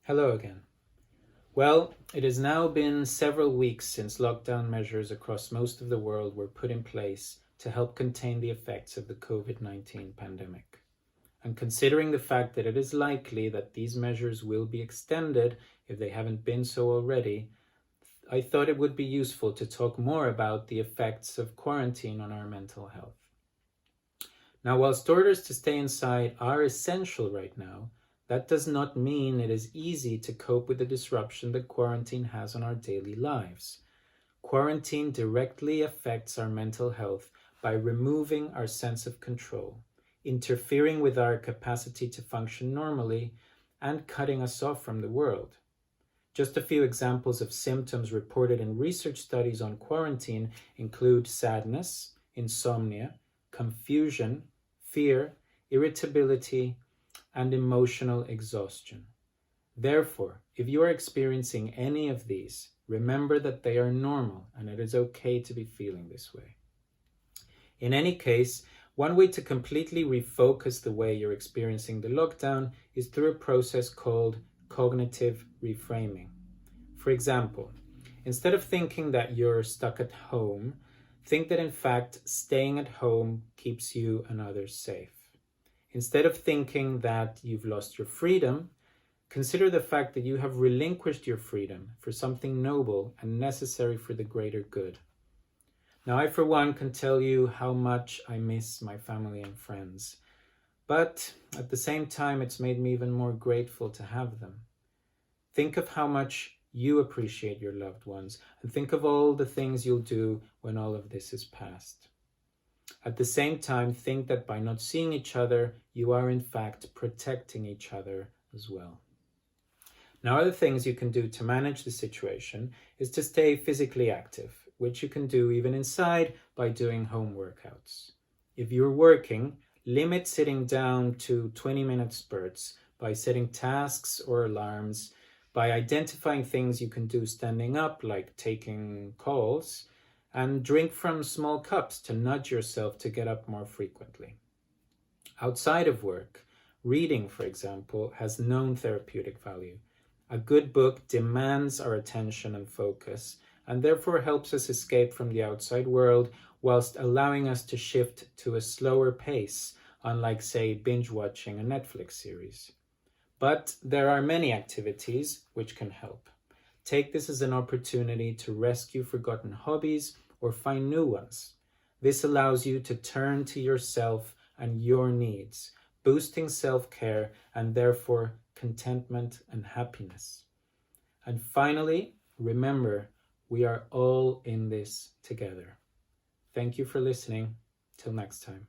Hello again. Well, it has now been several weeks since lockdown measures across most of the world were put in place to help contain the effects of the COVID-19 pandemic. And considering the fact that it is likely that these measures will be extended if they haven't been so already, I thought it would be useful to talk more about the effects of quarantine on our mental health. Now, whilst orders to stay inside are essential right now, that does not mean it is easy to cope with the disruption that quarantine has on our daily lives. Quarantine directly affects our mental health by removing our sense of control, interfering with our capacity to function normally, and cutting us off from the world. Just a few examples of symptoms reported in research studies on quarantine include sadness, insomnia, confusion, fear, irritability, and emotional exhaustion. Therefore, if you are experiencing any of these, remember that they are normal and it is okay to be feeling this way. In any case, one way to completely refocus the way you're experiencing the lockdown is through a process called cognitive reframing. For example, instead of thinking that you're stuck at home, think that in fact staying at home keeps you and others safe. Instead of thinking that you've lost your freedom, consider the fact that you have relinquished your freedom for something noble and necessary for the greater good. Now, I, for one, can tell you how much I miss my family and friends, but at the same time, it's made me even more grateful to have them. Think of how much you appreciate your loved ones, and think of all the things you'll do when all of this is past. At the same time, think that by not seeing each other, you are in fact protecting each other as well. Now, other things you can do to manage the situation is to stay physically active, which you can do even inside by doing home workouts. If you're working, limit sitting down to 20-minute spurts by setting tasks or alarms, by identifying things you can do standing up, like taking calls, and drink from small cups to nudge yourself to get up more frequently. Outside of work, reading, for example, has known therapeutic value. A good book demands our attention and focus, and therefore helps us escape from the outside world whilst allowing us to shift to a slower pace, unlike, say, binge watching a Netflix series. But there are many activities which can help. Take this as an opportunity to rescue forgotten hobbies or find new ones. This allows you to turn to yourself and your needs, boosting self-care and therefore contentment and happiness. And finally, remember, we are all in this together. Thank you for listening. Till next time.